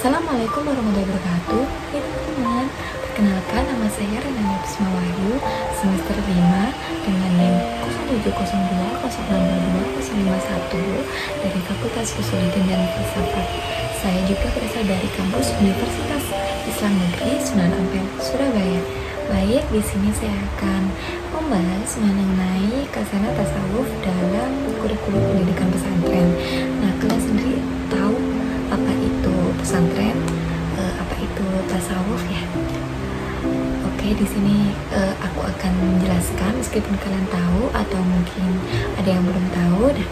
Assalamualaikum warahmatullahi wabarakatuh. Ya teman-teman, perkenalkan nama saya Renanda Bisma Wahyu, semester 5 dengan NIM 0702062251 dari Fakultas Kesulitan dan Filsafat. Saya juga berasal dari kampus Universitas Islam Negeri Sunan Ampel, Surabaya. Baik, di sini saya akan membahas mengenai khazanah tasawuf dalam kurikulum pendidikan pesantren. Nah, kalian sendiri tahu apa itu pesantren, apa itu tasawuf ya? Oke, di sini aku akan menjelaskan meskipun kalian tahu atau mungkin ada yang belum tahu. Nah,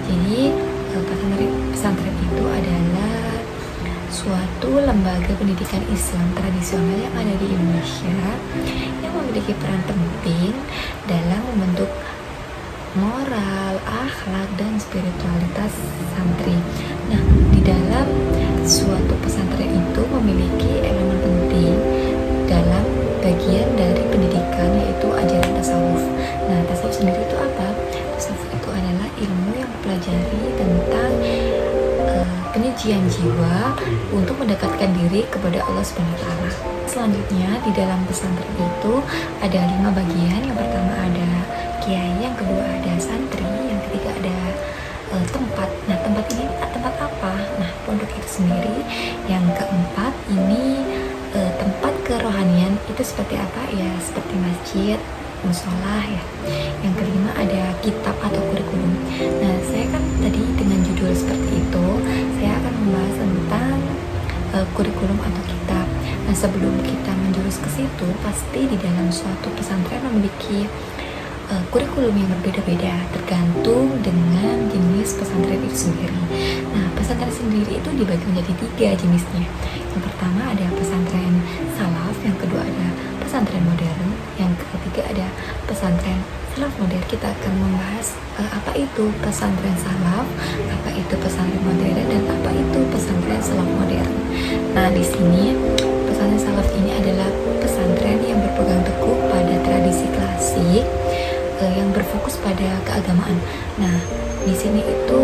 jadi pesantren itu adalah suatu lembaga pendidikan Islam tradisional yang ada di Indonesia yang memiliki peran penting dalam membentuk moral, akhlak, dan spiritualitas santri. Nah, di dalam suatu pesantren itu memiliki elemen penting dalam bagian dari pendidikan, yaitu ajaran tasawuf. Nah, tasawuf sendiri itu apa? Tasawuf itu adalah ilmu yang mempelajari tentang penyucian jiwa untuk mendekatkan diri kepada Allah SWT. Selanjutnya, di dalam pesantren itu ada 5 bagian. Yang pertama ada kiai, yang kedua ada santri, yang ketiga ada tempat. Nah, tempat ini tempat apa? Nah, pondok itu sendiri. Yang keempat ini tempat kerohanian itu seperti apa? Ya, seperti masjid, musola ya. Yang kelima ada kitab atau kurikulum. Nah, saya kan tadi dengan judul seperti itu, saya akan membahas tentang kurikulum atau kitab. Nah, sebelum kita menjurus ke situ, pasti di dalam suatu pesantren memiliki kurikulum yang berbeda-beda tergantung dengan jenis pesantren itu sendiri. Nah, pesantren sendiri itu dibagi menjadi 3 jenisnya. Yang pertama ada pesantren salaf, yang kedua ada pesantren modern, yang ketiga ada pesantren salaf modern. Kita akan membahas apa itu pesantren salaf, apa itu pesantren modern, dan apa itu pesantren salaf modern. Nah, di sini pesantren salaf ini adalah pesantren yang berpegang teguh pada tradisi klasik yang berfokus pada keagamaan. Nah, di sini itu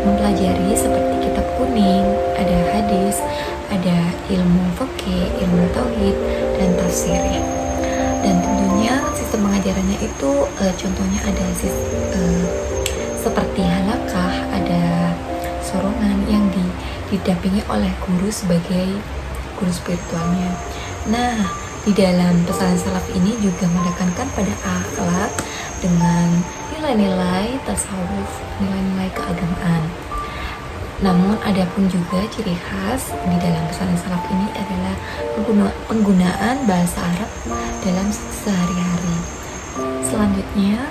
mempelajari seperti kitab kuning, ada hadis, ada ilmu fikih, ilmu tauhid, dan tafsir ya. Dan tentunya sistem pengajarannya itu contohnya ada seperti halakah, ada sorongan yang didampingi oleh guru sebagai guru spiritualnya. Nah, di dalam pesantren salaf ini juga menekankan pada akhlak dengan nilai-nilai tasawuf, nilai-nilai keagamaan. Namun ada pun juga ciri khas di dalam pesantren salaf ini adalah penggunaan bahasa Arab dalam sehari-hari. Selanjutnya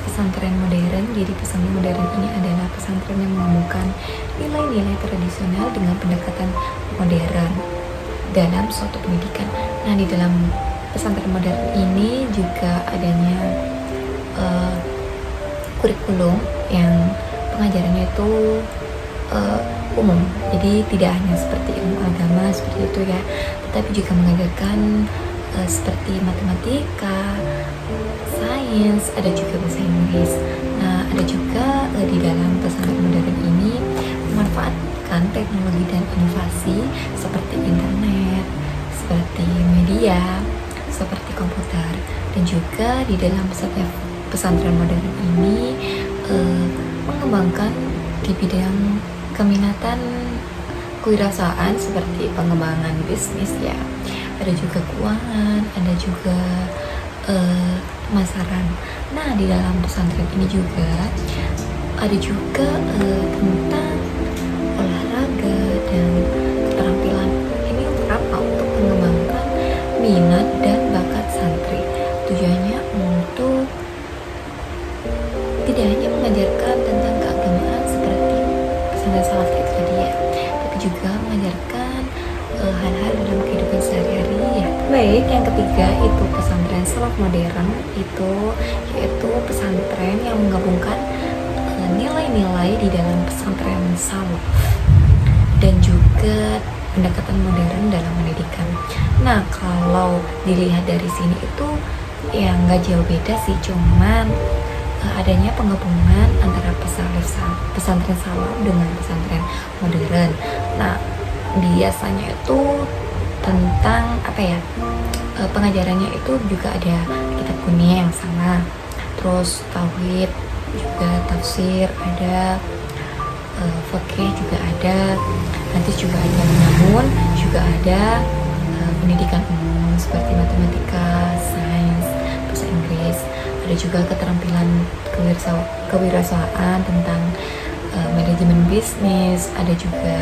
pesantren modern. Jadi pesantren modern ini adalah pesantren yang menggabungkan nilai-nilai tradisional dengan pendekatan modern dalam suatu pendidikan. Nah, di dalam pesantren modern ini juga adanya kurikulum yang pengajarannya itu umum. Jadi tidak hanya seperti ilmu agama seperti itu ya, tetapi juga mengajarkan seperti matematika, sains, ada juga bahasa Inggris. Nah, ada juga di dalam pesantren modern ini memanfaatkan teknologi dan inovasi seperti internet, seperti media, seperti komputer. Dan juga di dalam pesantren modern ini mengembangkan di bidang keminatan kewirausahaan seperti pengembangan bisnis ya. Ada juga keuangan, ada juga pemasaran. Nah, di dalam pesantren ini juga ada juga tentang olahraga dan keterampilan. Ini untuk apa? Untuk mengembangkan minat dan bakat santri. Tujuannya untuk tidak hanya mengajarkan tentang keagamaan seperti pesantren salaf itu tadi ya, tapi juga mengajarkan hal-hal dalam kehidupan sehari-hari ya. Baik, yang ketiga itu pesantren salaf modern, itu yaitu pesantren yang menggabungkan nilai-nilai di dalam pesantren salaf dan juga pendekatan modern dalam pendidikan. Nah, kalau dilihat dari sini itu ya nggak jauh beda sih, cuman adanya penggabungan antara pesantren salaf dengan pesantren modern. Nah, biasanya itu tentang apa ya, pengajarannya itu juga ada kitab kuning yang sama, terus tauhid juga, tafsir ada, fikih juga ada, hadis juga ada, namun juga ada pendidikan umum seperti matematika, sains, bahasa Inggris, ada juga keterampilan kewirausahaan tentang manajemen bisnis, ada juga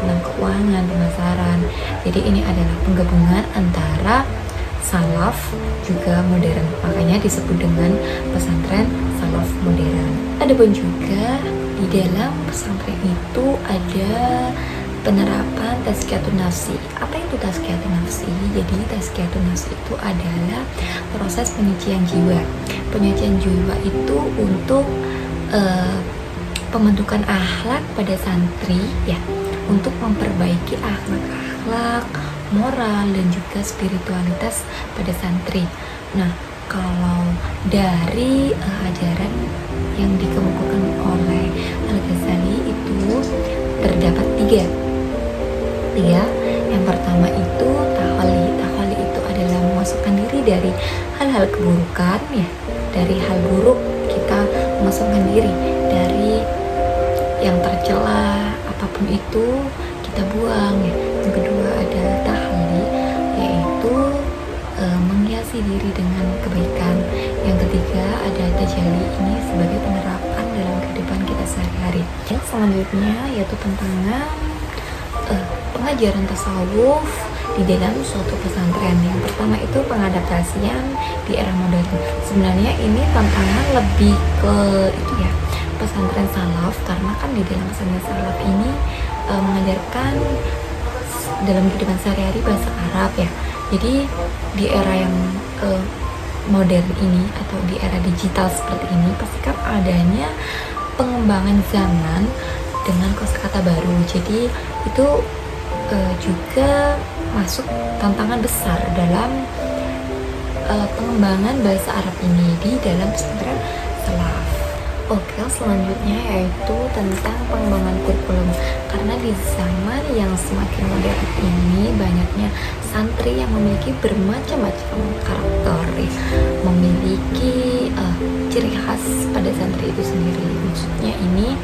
tentang keuangan, pemasaran. Jadi ini adalah penggabungan antara salaf juga modern, makanya disebut dengan pesantren salaf modern. Adapun juga di dalam pesantren itu ada penerapan tazkiyatun nafsi. Apa itu tazkiyatun nafsi? Jadi tazkiyatun nafsi itu adalah proses penyucian jiwa. Penyucian jiwa itu untuk pembentukan akhlak pada santri ya, untuk memperbaiki akhlak, moral dan juga spiritualitas pada santri. Nah, kalau dari ajaran yang dikemukakan oleh Al-Ghazali itu terdapat tiga. Yang pertama itu tahali itu adalah memasukkan diri dari hal-hal keburukan ya, dari hal buruk kita memasukkan diri, dari yang tercela apapun itu kita buang ya. Yang kedua ada tahali, yaitu menghiasi diri dengan kebaikan. Yang ketiga ada tajali, ini sebagai penerapan dalam kehidupan kita sehari-hari. Yang selanjutnya yaitu tentang pengajaran tasawuf di dalam suatu pesantren. Yang pertama itu pengadaptasian di era modern. Sebenarnya ini tantangan lebih ke itu ya, pesantren salaf, karena kan di dalam pesantren salaf ini mengajarkan dalam kehidupan sehari-hari bahasa Arab ya. Jadi di era yang modern ini atau di era digital seperti ini pastikan adanya pengembangan zaman dengan kosakata baru. Jadi itu juga masuk tantangan besar dalam pengembangan bahasa Arab ini di dalam pesantren salaf. Oke, selanjutnya yaitu tentang pengembangan kurikulum. Karena di zaman yang semakin modern ini banyaknya santri yang memiliki bermacam-macam karakter, memiliki ciri khas pada santri itu sendiri. Maksudnya ini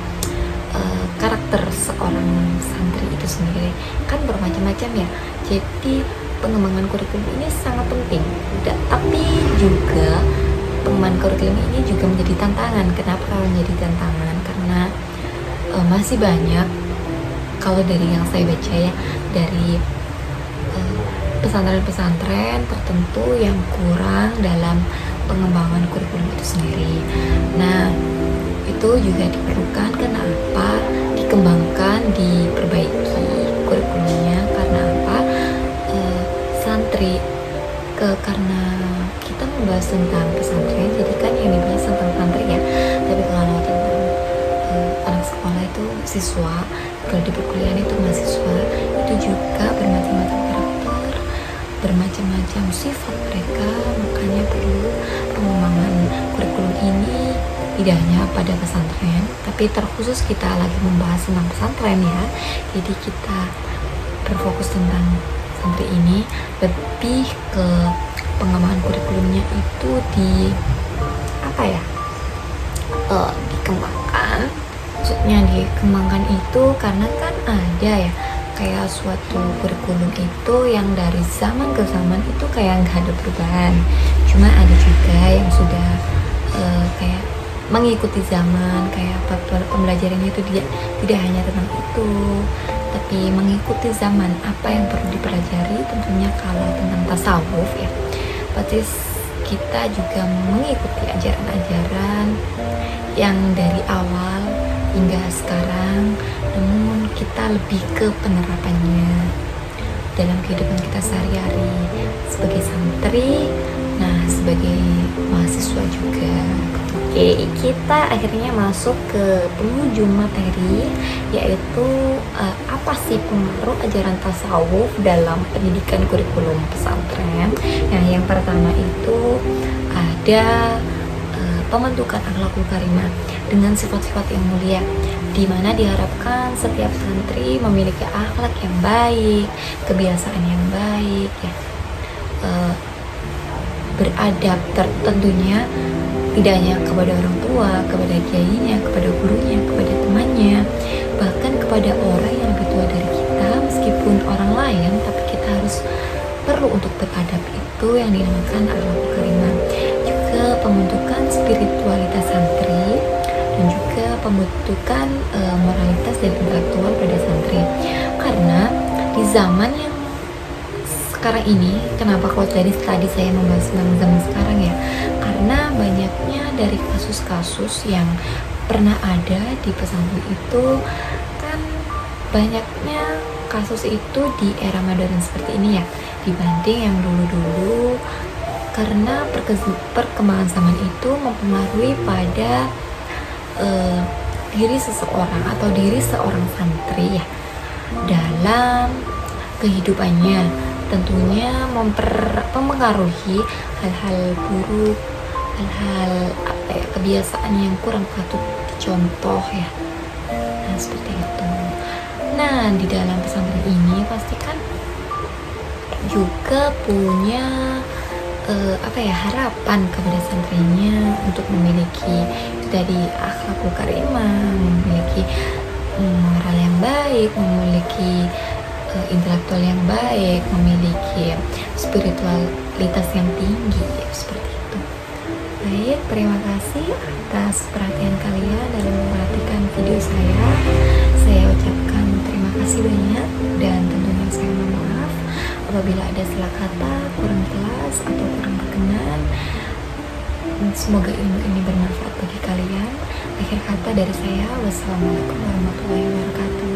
karakter seorang santri itu sendiri kan bermacam-macam ya. Jadi pengembangan kurikulum ini sangat penting. Tapi juga pengembangan kurikulum ini juga menjadi tantangan. Kenapa menjadi tantangan? Karena masih banyak, kalau dari yang saya baca ya, dari pesantren-pesantren tertentu yang kurang dalam pengembangan kurikulum itu sendiri. Nah, itu juga diperlukan. Kenapa dikembangkan, diperbaiki kurikulumnya? Karena apa? Santri karena kita membahas tentang pesantren, jadi kan yang dibahas tentang santri ya. Tapi kalau tentang anak sekolah itu siswa, kalau di perkuliahan itu mahasiswa, itu juga bermacam-macam karakter, bermacam-macam sifat mereka. Makanya perlu pengembangan kurikulum ini tidak hanya pada pesantren, tapi terkhusus kita lagi membahas tentang pesantren ya. Jadi kita berfokus tentang santri ini, lebih ke pengembangan kurikulumnya itu dikembangkan. Maksudnya dikembangkan itu karena kan ada ya kayak suatu kurikulum itu yang dari zaman ke zaman itu kayak nggak ada perubahan. Cuma ada juga yang sudah kayak mengikuti zaman, kayak pembelajarannya itu dia tidak hanya tentang itu, tapi mengikuti zaman. Apa yang perlu dipelajari tentunya kalau tentang tasawuf ya, berarti kita juga mengikuti ajaran-ajaran yang dari awal hingga sekarang, namun kita lebih ke penerapannya dalam kehidupan kita sehari-hari sebagai santri, nah sebagai mahasiswa juga. Oke, kita akhirnya masuk ke penghujung materi, yaitu apa sih pengaruh ajaran tasawuf dalam pendidikan kurikulum pesantren. Nah, yang pertama itu ada pembentukan akhlakul karimah dengan sifat-sifat yang mulia. di mana diharapkan setiap santri memiliki akhlak yang baik, kebiasaan yang baik, ya, beradab tentunya tidak hanya kepada orang tua, kepada kiainya, kepada gurunya, kepada temannya, bahkan kepada orang yang lebih tua dari kita, meskipun orang lain, tapi kita harus perlu untuk beradab, itu yang dinamakan akhlakul karimah. Juga pembentukan spiritualitas santri dan juga pembentukan moralitas dan intelektual pada santri. Karena di zaman yang sekarang ini, kenapa kalau tadi saya membahas tentang zaman sekarang ya, karena banyaknya dari kasus-kasus yang pernah ada di pesantren itu kan, banyaknya kasus itu di era modern seperti ini ya, dibanding yang dulu-dulu, karena perkembangan zaman itu mempengaruhi pada diri seseorang atau diri seorang santri ya, dalam kehidupannya, tentunya mempengaruhi hal-hal buruk, hal-hal kebiasaan yang kurang patut dicontoh ya. Nah, seperti itu. Nah, di dalam pesantren ini pastikan juga punya harapan kepada santrinya untuk memiliki dari akhlakul karimah, memiliki moral yang baik, memiliki intelektual yang baik, memiliki spiritualitas yang tinggi, ya, seperti itu. Baik, terima kasih atas perhatian kalian dalam memperhatikan video saya. Saya ucapkan terima kasih banyak, dan tentunya saya mohon maaf apabila ada salah kata, kurang jelas atau kurang berkenan. Semoga ilmu ini bermanfaat bagi kalian. Akhir kata dari saya, wassalamualaikum warahmatullahi wabarakatuh.